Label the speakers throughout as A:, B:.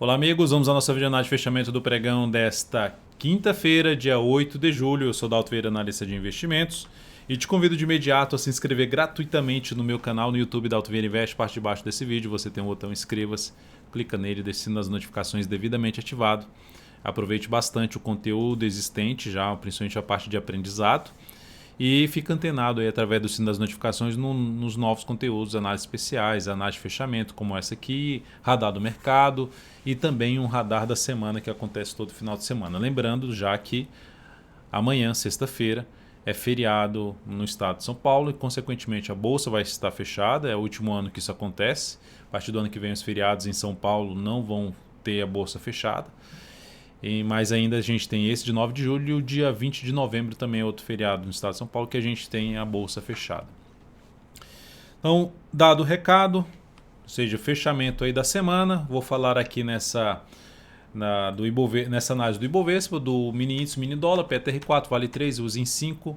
A: Olá amigos, vamos à nossa videoanálise de fechamento do pregão desta quinta-feira, dia 8 de julho. Eu sou Dalto Vieira, analista de investimentos, e te convido de imediato a se inscrever gratuitamente no meu canal no YouTube Dalto Vieira Invest. Parte de baixo desse vídeo você tem um botão inscreva-se, clica nele e deixa o sino das notificações devidamente ativado. Aproveite bastante o conteúdo existente já, principalmente a parte de aprendizado. E fica antenado aí através do sino das notificações nos novos conteúdos, análises especiais, análise de fechamento como essa aqui, radar do mercado e também um radar da semana que acontece todo final de semana. Lembrando já que amanhã, sexta-feira, é feriado no estado de São Paulo e consequentemente a bolsa vai estar fechada, é o último ano que isso acontece. A partir do ano que vem os feriados em São Paulo não vão ter a bolsa fechada. Mas ainda a gente tem esse de 9 de julho e o dia 20 de novembro também é outro feriado no estado de São Paulo que a gente tem a bolsa fechada. Então, dado o recado, ou seja, o fechamento aí da semana, vou falar aqui nessa análise do Ibovespa, do mini índice, mini dólar, PTR4, Vale 3, USIN 5,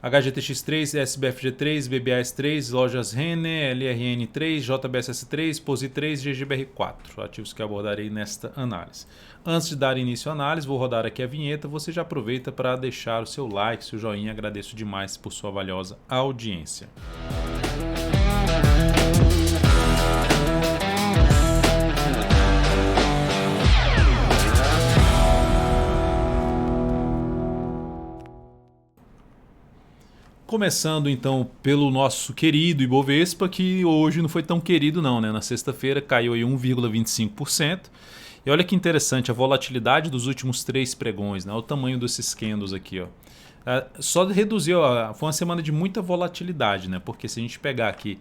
A: HGTX3, SBFG3, BBAS3, Lojas Renner, LRN3, JBSS3, POSI3 e GGBR4, ativos que abordarei nesta análise. Antes de dar início à análise, vou rodar aqui a vinheta, você já aproveita para deixar o seu like, seu joinha, agradeço demais por sua valiosa audiência. Começando então pelo nosso querido Ibovespa, que hoje não foi tão querido não, né? Na sexta-feira caiu aí 1,25%. E olha que interessante a volatilidade dos últimos 3 pregões, né? Olha o tamanho desses candles aqui, ó. Só reduziu, foi uma semana de muita volatilidade, né? Porque se a gente pegar aqui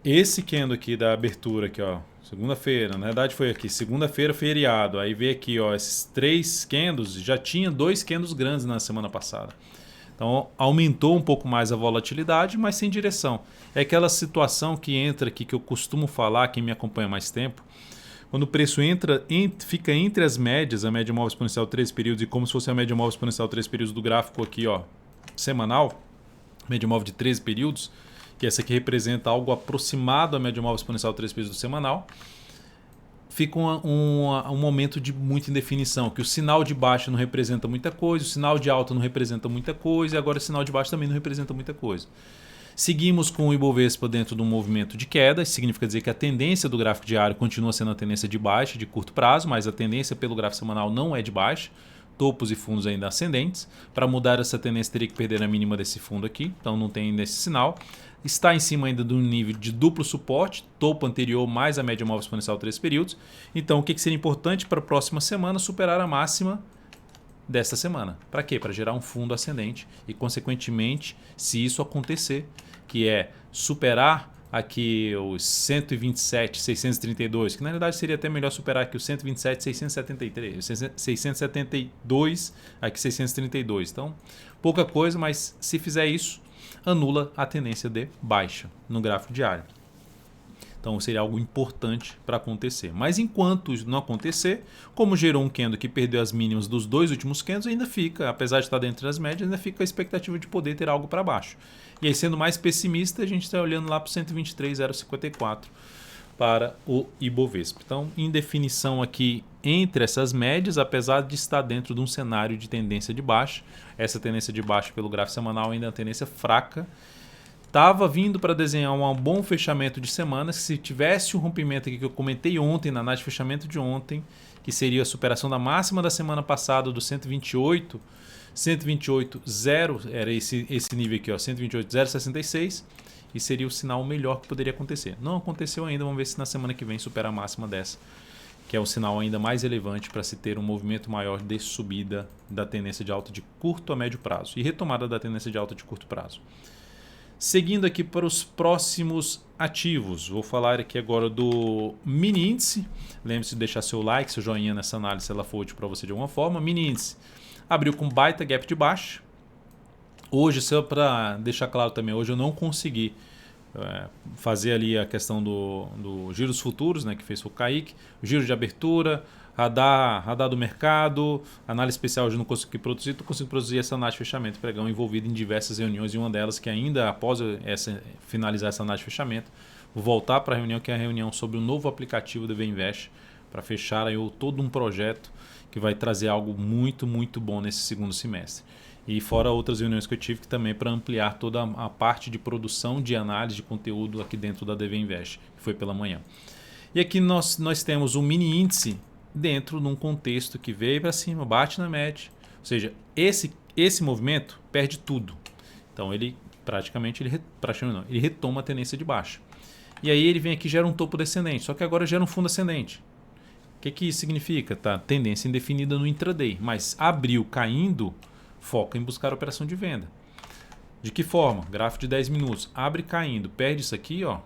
A: esse candle aqui da abertura aqui, ó, segunda-feira, na verdade foi aqui, segunda-feira feriado, aí vê aqui, ó, esses 3 candles, já tinha 2 candles grandes na semana passada. Então aumentou um pouco mais a volatilidade, mas sem direção. É aquela situação que entra aqui, que eu costumo falar, quem me acompanha há mais tempo, quando o preço fica entre as médias, a média móvel exponencial 3 períodos, e como se fosse a média móvel exponencial 3 períodos do gráfico aqui, ó, semanal, média móvel de 13 períodos, que essa aqui representa algo aproximado à média móvel exponencial 3 períodos do semanal, fica um momento de muita indefinição, que o sinal de baixa não representa muita coisa, o sinal de alta não representa muita coisa, e agora o sinal de baixa também não representa muita coisa. Seguimos com o Ibovespa dentro de um movimento de queda, isso significa dizer que a tendência do gráfico diário continua sendo a tendência de baixa de curto prazo, mas a tendência pelo gráfico semanal não é de baixa, topos e fundos ainda ascendentes. Para mudar essa tendência teria que perder a mínima desse fundo aqui, então não tem ainda esse sinal. Está em cima ainda do nível de duplo suporte, topo anterior mais a média móvel exponencial 3 períodos. Então o que seria importante para a próxima semana? Superar a máxima desta semana. Para quê? Para gerar um fundo ascendente e consequentemente, se isso acontecer, que é superar aqui os 127.632, que na verdade seria até melhor superar aqui os 127.673, 672, aqui 632. Então, pouca coisa, mas se fizer isso, anula a tendência de baixa no gráfico diário. Então seria algo importante para acontecer. Mas enquanto isso não acontecer, como gerou um candle que perdeu as mínimas dos 2 últimos candles, ainda fica, apesar de estar dentro das médias, ainda fica a expectativa de poder ter algo para baixo. E aí, sendo mais pessimista, a gente está olhando lá para o 123,054 para o Ibovespa. Então, indefinição aqui entre essas médias, apesar de estar dentro de um cenário de tendência de baixa. Essa tendência de baixa pelo gráfico semanal ainda é uma tendência fraca. Estava vindo para desenhar um bom fechamento de semana. Se tivesse o rompimento aqui que eu comentei ontem, na análise de fechamento de ontem, que seria a superação da máxima da semana passada do 128,0, era esse nível aqui, 128,066, e seria o sinal melhor que poderia acontecer. Não aconteceu ainda, vamos ver se na semana que vem supera a máxima dessa, que é o sinal ainda mais relevante para se ter um movimento maior de subida da tendência de alta de curto a médio prazo e retomada da tendência de alta de curto prazo. Seguindo aqui para os próximos ativos, vou falar aqui agora do mini índice. Lembre-se de deixar seu like, seu joinha nessa análise se ela for útil para você de alguma forma. Mini índice abriu com baita gap de baixa. Hoje, só para deixar claro também, hoje eu não consegui fazer ali a questão do giros futuros, né, que fez o Kaique, o giro de abertura, radar do mercado, análise especial hoje eu não consegui produzir, então consigo produzir essa análise de fechamento pregão envolvido em diversas reuniões, e uma delas que ainda após finalizar essa análise de fechamento, vou voltar para a reunião, que é a reunião sobre o novo aplicativo do VInvest, para fechar aí todo um projeto que vai trazer algo muito, muito bom nesse segundo semestre. E fora outras reuniões que eu tive que também para ampliar toda a parte de produção de análise de conteúdo aqui dentro da DV Invest, que foi pela manhã. E aqui nós temos um mini índice dentro de um contexto que veio para cima, bate na média. Ou seja, esse movimento perde tudo. Então ele praticamente ele retoma a tendência de baixa. E aí ele vem aqui e gera um topo descendente, só que agora gera um fundo ascendente. O que isso significa? Tá, tendência indefinida no intraday, mas abriu caindo, foca em buscar a operação de venda. De que forma? Gráfico de 10 minutos. Abre caindo, perde isso aqui, ó.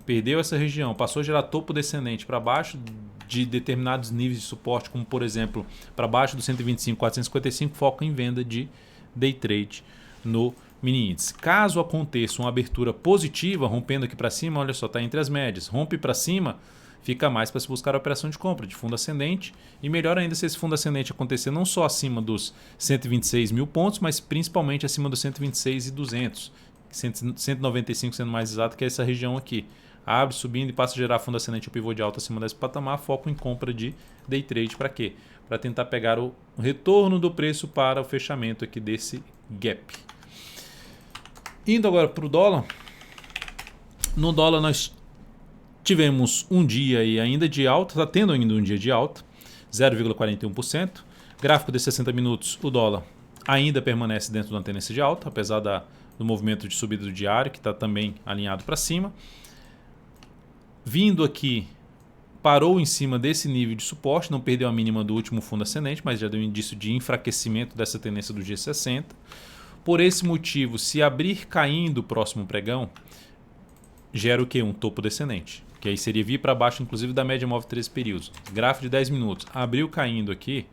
A: Perdeu essa região, passou a gerar topo descendente para baixo de determinados níveis de suporte, como por exemplo, para baixo do 125, 455, foca em venda de day trade no mini índice. Caso aconteça uma abertura positiva, rompendo aqui para cima, olha só, está entre as médias, rompe para cima, fica mais para se buscar a operação de compra de fundo ascendente, e melhor ainda se esse fundo ascendente acontecer não só acima dos 126 mil pontos, mas principalmente acima dos 126.200, 195 sendo mais exato, que é essa região aqui. Abre subindo e passa a gerar fundo ascendente ou pivô de alta acima desse patamar, foco em compra de day trade para quê? Para tentar pegar o retorno do preço para o fechamento aqui desse gap. Indo agora para o dólar. No dólar nós tivemos um dia aí ainda de alta, está tendo ainda um dia de alta, 0,41%. Gráfico de 60 minutos, o dólar ainda permanece dentro da tendência de alta, apesar do movimento de subida do diário, que está também alinhado para cima. Vindo aqui, parou em cima desse nível de suporte, não perdeu a mínima do último fundo ascendente, mas já deu um indício de enfraquecimento dessa tendência do G60. Por esse motivo, se abrir caindo o próximo pregão, gera o quê? Um topo descendente, que aí seria vir para baixo, inclusive, da média móvel 13 períodos. Gráfico de 10 minutos, abriu caindo aqui,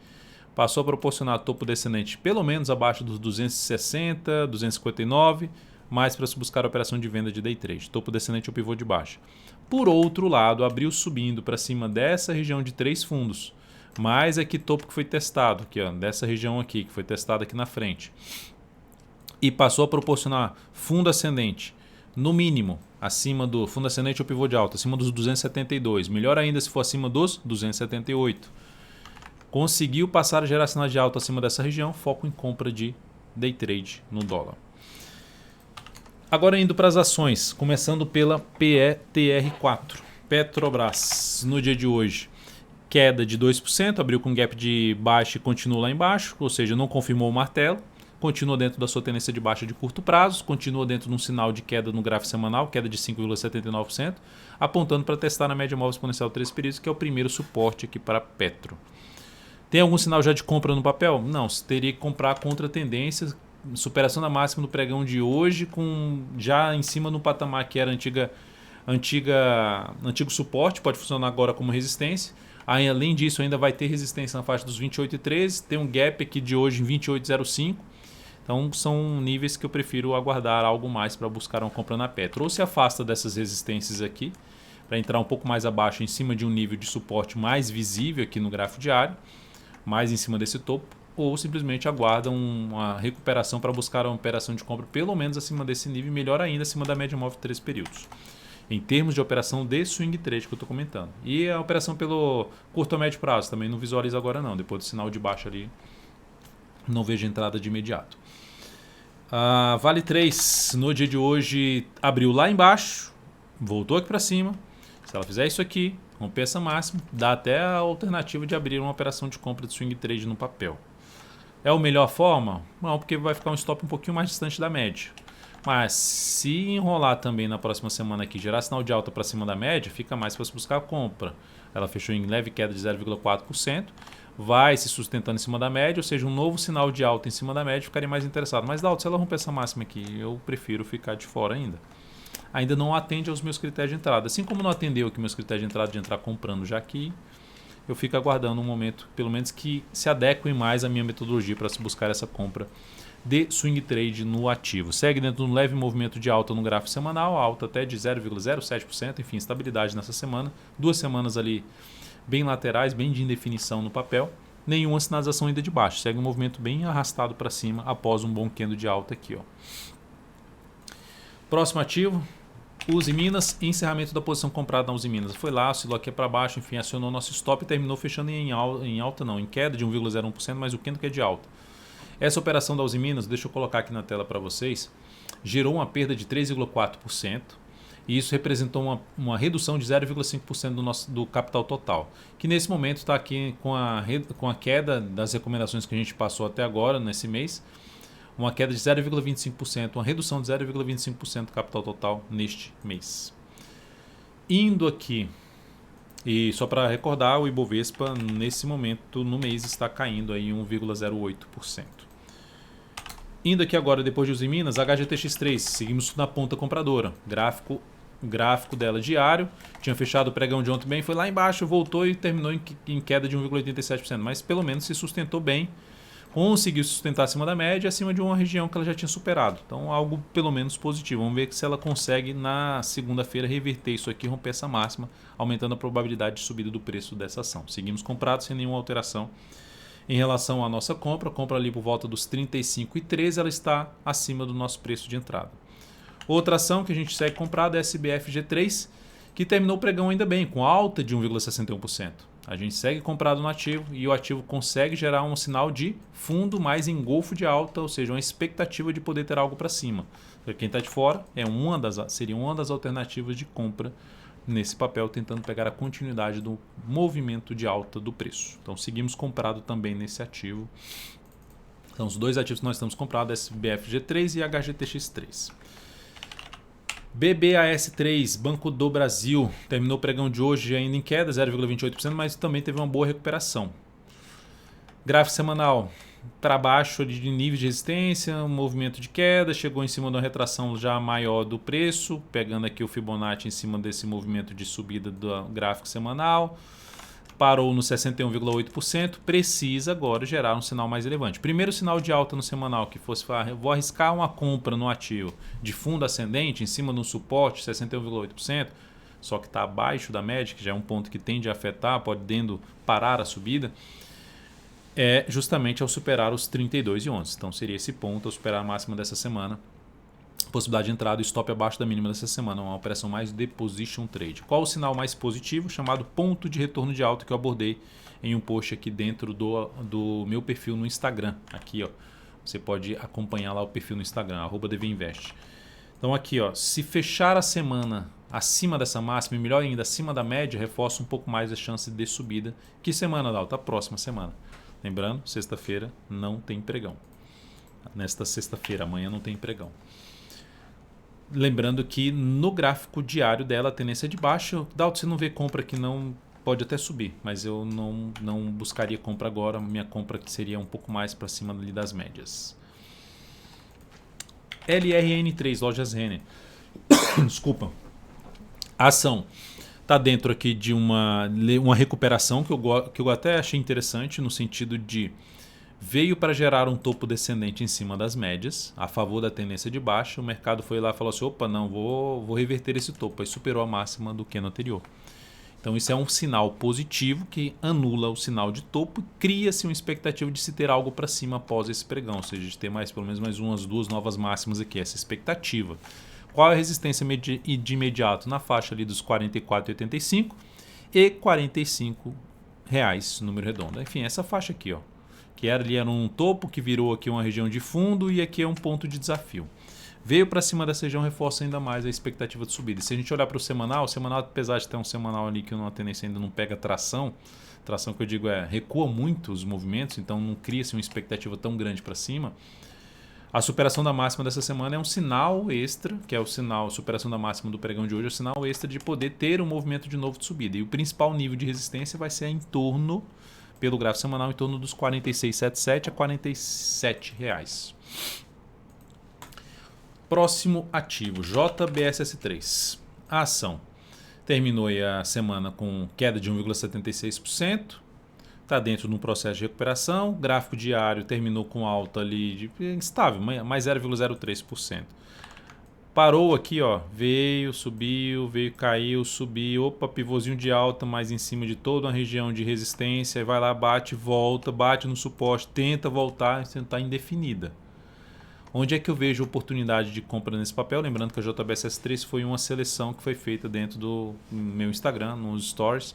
A: passou a proporcionar topo descendente pelo menos abaixo dos 260, 259, mais para se buscar a operação de venda de day trade, topo descendente ou pivô de baixa. Por outro lado, abriu subindo para cima dessa região de 3 fundos, mais aqui topo que foi testado, aqui, ó, dessa região aqui, que foi testado aqui na frente, e passou a proporcionar fundo ascendente, no mínimo, acima do fundo ascendente ou pivô de alta, acima dos 272, melhor ainda se for acima dos 278. Conseguiu passar a gerar sinal de alta acima dessa região, foco em compra de day trade no dólar. Agora indo para as ações, começando pela PETR4, Petrobras, no dia de hoje, queda de 2%, abriu com gap de baixa e continua lá embaixo, ou seja, não confirmou o martelo, continua dentro da sua tendência de baixa de curto prazo, continua dentro de um sinal de queda no gráfico semanal, queda de 5,79%, apontando para testar na média móvel exponencial 3 períodos, que é o primeiro suporte aqui para Petro. Tem algum sinal já de compra no papel? Não, você teria que comprar contra tendências, superação da máxima do pregão de hoje, com já em cima no patamar que era antigo suporte, pode funcionar agora como resistência. Aí, além disso, ainda vai ter resistência na faixa dos 28,13, tem um gap aqui de hoje em 28,05. Então são níveis que eu prefiro aguardar algo mais para buscar uma compra na Petro. Ou se afasta dessas resistências aqui, para entrar um pouco mais abaixo, em cima de um nível de suporte mais visível aqui no gráfico diário, mais em cima desse topo, ou simplesmente aguardam uma recuperação para buscar uma operação de compra pelo menos acima desse nível, melhor ainda acima da média móvel 3 períodos. Em termos de operação de swing trade que eu estou comentando. E a operação pelo curto a médio prazo também não visualiza agora não, depois do sinal de baixa ali não vejo entrada de imediato. A Vale 3 no dia de hoje abriu lá embaixo, voltou aqui para cima. Se ela fizer isso aqui, romper essa máxima, dá até a alternativa de abrir uma operação de compra de swing trade no papel. É a melhor forma? Não, porque vai ficar um stop um pouquinho mais distante da média. Mas se enrolar também na próxima semana aqui, gerar sinal de alta para cima da média, fica mais para se buscar a compra. Ela fechou em leve queda de 0,4%, vai se sustentando em cima da média, ou seja, um novo sinal de alta em cima da média, ficaria mais interessado. Mas, Dalton, se ela romper essa máxima aqui, eu prefiro ficar de fora ainda. Ainda não atende aos meus critérios de entrada. Assim como não atendeu aqui meus critérios de entrada de entrar comprando já aqui, eu fico aguardando um momento, pelo menos que se adequem mais à minha metodologia para se buscar essa compra de swing trade no ativo. Segue dentro de um leve movimento de alta no gráfico semanal, alta até de 0,07%, enfim, estabilidade nessa semana. 2 semanas ali bem laterais, bem de indefinição no papel. Nenhuma sinalização ainda de baixo. Segue um movimento bem arrastado para cima após um bom candle de alta aqui, ó. Próximo ativo, Uzi Minas, encerramento da posição comprada na Uzi Minas. Foi lá, oscilou aqui para baixo, enfim, acionou nosso stop e terminou fechando em queda de 1,01%, mas o candle é de alta. Essa operação da Uzi Minas, deixa eu colocar aqui na tela para vocês, gerou uma perda de 3,4%. E isso representou uma redução de 0,5% do capital total, que nesse momento está aqui com a queda das recomendações que a gente passou até agora, nesse mês, uma queda de 0,25%, uma redução de 0,25% do capital total neste mês. Indo aqui, e só para recordar, o Ibovespa nesse momento no mês está caindo aí 1,08%. Indo aqui agora, depois de Uzi Minas, HGTX3, seguimos na ponta compradora. Gráfico dela diário, tinha fechado o pregão de ontem bem, foi lá embaixo, voltou e terminou em queda de 1,87%, mas pelo menos se sustentou bem, conseguiu sustentar acima da média, acima de uma região que ela já tinha superado. Então algo pelo menos positivo. Vamos ver se ela consegue na segunda-feira reverter isso aqui, romper essa máxima, aumentando a probabilidade de subida do preço dessa ação. Seguimos comprados sem nenhuma alteração. Em relação à nossa compra ali por volta dos 35,13, ela está acima do nosso preço de entrada. Outra ação que a gente segue comprada é a SBFG3, que terminou o pregão ainda bem, com alta de 1,61%. A gente segue comprado no ativo e o ativo consegue gerar um sinal de fundo mais engolfo de alta, ou seja, uma expectativa de poder ter algo para cima. Para quem está de fora, seria uma das alternativas de compra nesse papel, tentando pegar a continuidade do movimento de alta do preço. Então seguimos comprado também nesse ativo. Então os dois ativos que nós estamos comprados, SBFG3 e HGTX3. BBAS3, Banco do Brasil, terminou o pregão de hoje ainda em queda, 0,28%, mas também teve uma boa recuperação. Gráfico semanal, para baixo de nível de resistência, um movimento de queda, chegou em cima de uma retração já maior do preço, pegando aqui o Fibonacci em cima desse movimento de subida do gráfico semanal. Parou no 61,8%, precisa agora gerar um sinal mais relevante. Primeiro sinal de alta no semanal, que fosse falar, vou arriscar uma compra no ativo de fundo ascendente, em cima de um suporte, 61,8%, só que está abaixo da média, que já é um ponto que tende a afetar, podendo parar a subida, é justamente ao superar os 32,11. Então seria esse ponto, ao superar a máxima dessa semana, possibilidade de entrada e stop abaixo da mínima dessa semana, uma operação mais de position trade. Qual o sinal mais positivo? Chamado ponto de retorno de alta, que eu abordei em um post aqui dentro do meu perfil no Instagram. Aqui, ó, você pode acompanhar lá o perfil no Instagram, @dvinvest. Então aqui, ó, se fechar a semana acima dessa máxima, e melhor ainda, acima da média, reforça um pouco mais a chance de subida. Que semana, Dalton? A próxima semana. Lembrando, sexta-feira não tem pregão. Nesta sexta-feira, amanhã não tem pregão. Lembrando que no gráfico diário dela a tendência é de baixa. Dalton, você não vê compra que não pode até subir, mas eu não buscaria compra agora. Minha compra que seria um pouco mais para cima ali das médias. LRN3, Lojas Renner. Desculpa. A ação está dentro aqui de uma recuperação que eu até achei interessante, no sentido de veio para gerar um topo descendente em cima das médias, a favor da tendência de baixa. O mercado foi lá e falou assim, opa, não, vou reverter esse topo. Aí superou a máxima do candle anterior. Então isso é um sinal positivo que anula o sinal de topo e cria-se uma expectativa de se ter algo para cima após esse pregão, ou seja, de ter pelo menos mais umas duas novas máximas aqui, essa expectativa. Qual é a resistência de imediato? Na faixa ali dos 44,85 e R$45, número redondo. Enfim, essa faixa aqui, ó, que era um topo que virou aqui uma região de fundo e aqui é um ponto de desafio. Veio para cima dessa região, reforça ainda mais a expectativa de subida. Se a gente olhar para o semanal, apesar de ter um semanal ali que uma tendência ainda não pega tração que eu digo recua muito os movimentos, então não cria-se uma expectativa tão grande para cima. A superação da máxima dessa semana é um sinal extra, que é a superação da máxima do pregão de hoje, é o sinal extra de poder ter um movimento de novo de subida. E o principal nível de resistência vai ser pelo gráfico semanal, em torno dos R$ 46,77 a R$ 47. Próximo ativo, JBSS3. A ação terminou a semana com queda de 1,76%. Está dentro de um processo de recuperação. O gráfico diário terminou com alta ali estável, mais 0,03%. Parou aqui, ó, veio, subiu, caiu, subiu, opa, pivôzinho de alta, mais em cima de toda uma região de resistência, vai lá, bate, volta, bate no suporte, tenta voltar, está indefinida. Onde é que eu vejo oportunidade de compra nesse papel? Lembrando que a JBSS3 foi uma seleção que foi feita dentro do meu Instagram, nos stories.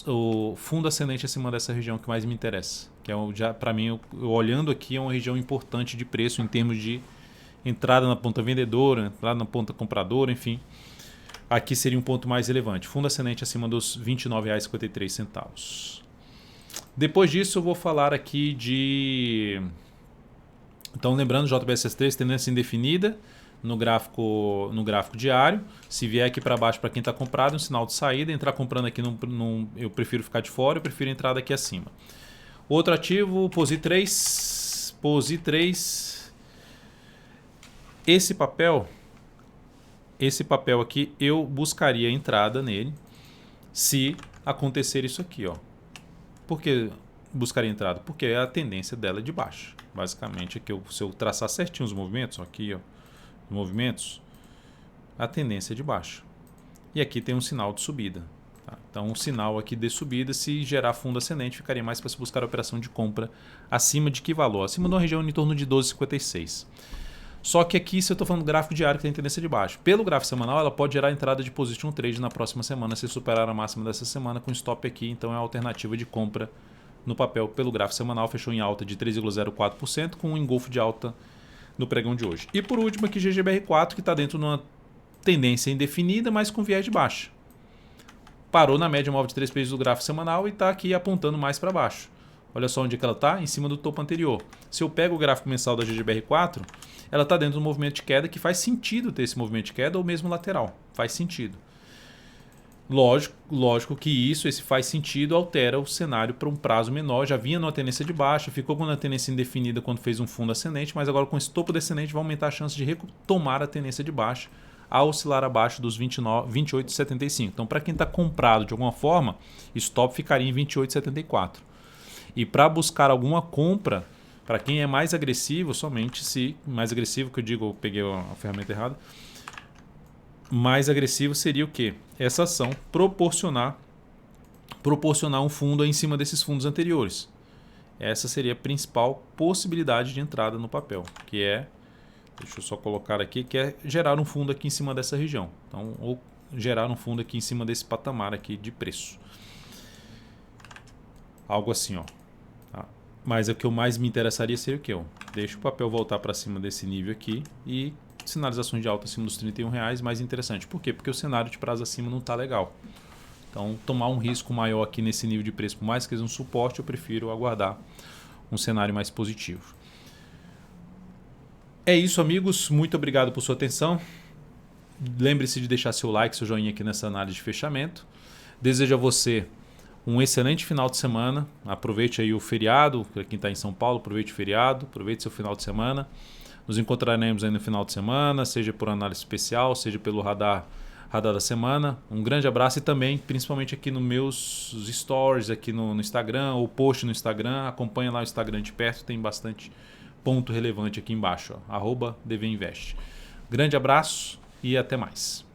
A: O fundo ascendente acima dessa região que mais me interessa, que é para mim, eu olhando aqui, é uma região importante de preço em termos de entrada na ponta vendedora, entrada na ponta compradora, enfim. Aqui seria um ponto mais relevante. Fundo ascendente acima dos R$ 29,53. Depois disso eu vou falar aqui de... Então lembrando, JBSS3 tendência indefinida no gráfico diário. Se vier aqui para baixo para quem está comprado, um sinal de saída. Entrar comprando aqui, eu prefiro ficar de fora, eu prefiro entrar daqui acima. Outro ativo, POSI3. POSI3. Esse papel aqui eu buscaria entrada nele se acontecer isso aqui, ó. Por que buscaria entrada? Porque a tendência dela é de baixo. Basicamente, aqui se eu traçar certinho os movimentos, aqui, ó, movimentos, a tendência é de baixo. E aqui tem um sinal de subida. Tá? Então, um sinal aqui de subida, se gerar fundo ascendente, ficaria mais para se buscar a operação de compra acima de que valor? Acima de uma região em torno de 12,56. Só que aqui, se eu estou falando do gráfico diário, que tem tendência de baixo. Pelo gráfico semanal, ela pode gerar entrada de position trade na próxima semana, se superar a máxima dessa semana com stop aqui. Então, é a alternativa de compra no papel pelo gráfico semanal. Fechou em alta de 3,04%, com um engolfo de alta no pregão de hoje. E por último aqui GGBR4, que está dentro de uma tendência indefinida, mas com viés de baixa. Parou na média móvel de 3 pesos do gráfico semanal e está aqui apontando mais para baixo. Olha só onde que ela está, em cima do topo anterior. Se eu pego o gráfico mensal da GGBR4, ela está dentro do movimento de queda, que faz sentido ter esse movimento de queda ou mesmo lateral. Faz sentido. Lógico que esse faz sentido, altera o cenário para um prazo menor. Já vinha numa tendência de baixa, ficou com uma tendência indefinida quando fez um fundo ascendente, mas agora com esse topo descendente vai aumentar a chance de retomar a tendência de baixa a oscilar abaixo dos 28,75. Então, para quem está comprado de alguma forma, stop ficaria em 28,74. E para buscar alguma compra, para quem é mais agressivo, somente se... Mais agressivo, que eu digo, eu peguei a ferramenta errada. Mais agressivo seria o quê? Essa ação proporcionar um fundo em cima desses fundos anteriores. Essa seria a principal possibilidade de entrada no papel, que é, deixa eu só colocar aqui, que é gerar um fundo aqui em cima dessa região. Então, ou gerar um fundo aqui em cima desse patamar aqui de preço. Algo assim, ó. Tá? Mas o que eu mais me interessaria seria o quê? Deixa o papel voltar para cima desse nível aqui e sinalizações de alta acima dos R$31, mais interessante. Por quê? Porque o cenário de prazo acima não está legal. Então, tomar um risco maior aqui nesse nível de preço, por mais que seja um suporte, eu prefiro aguardar um cenário mais positivo. É isso, amigos. Muito obrigado por sua atenção. Lembre-se de deixar seu like, seu joinha aqui nessa análise de fechamento. Desejo a você um excelente final de semana. Aproveite aí o feriado, para quem está em São Paulo, aproveite o feriado, aproveite seu final de semana. Nos encontraremos aí no final de semana, seja por análise especial, seja pelo radar da semana. Um grande abraço e também, principalmente aqui nos meus stories, aqui no Instagram, ou post no Instagram. Acompanha lá o Instagram de perto, tem bastante ponto relevante aqui embaixo, @dvinvest. Grande abraço e até mais.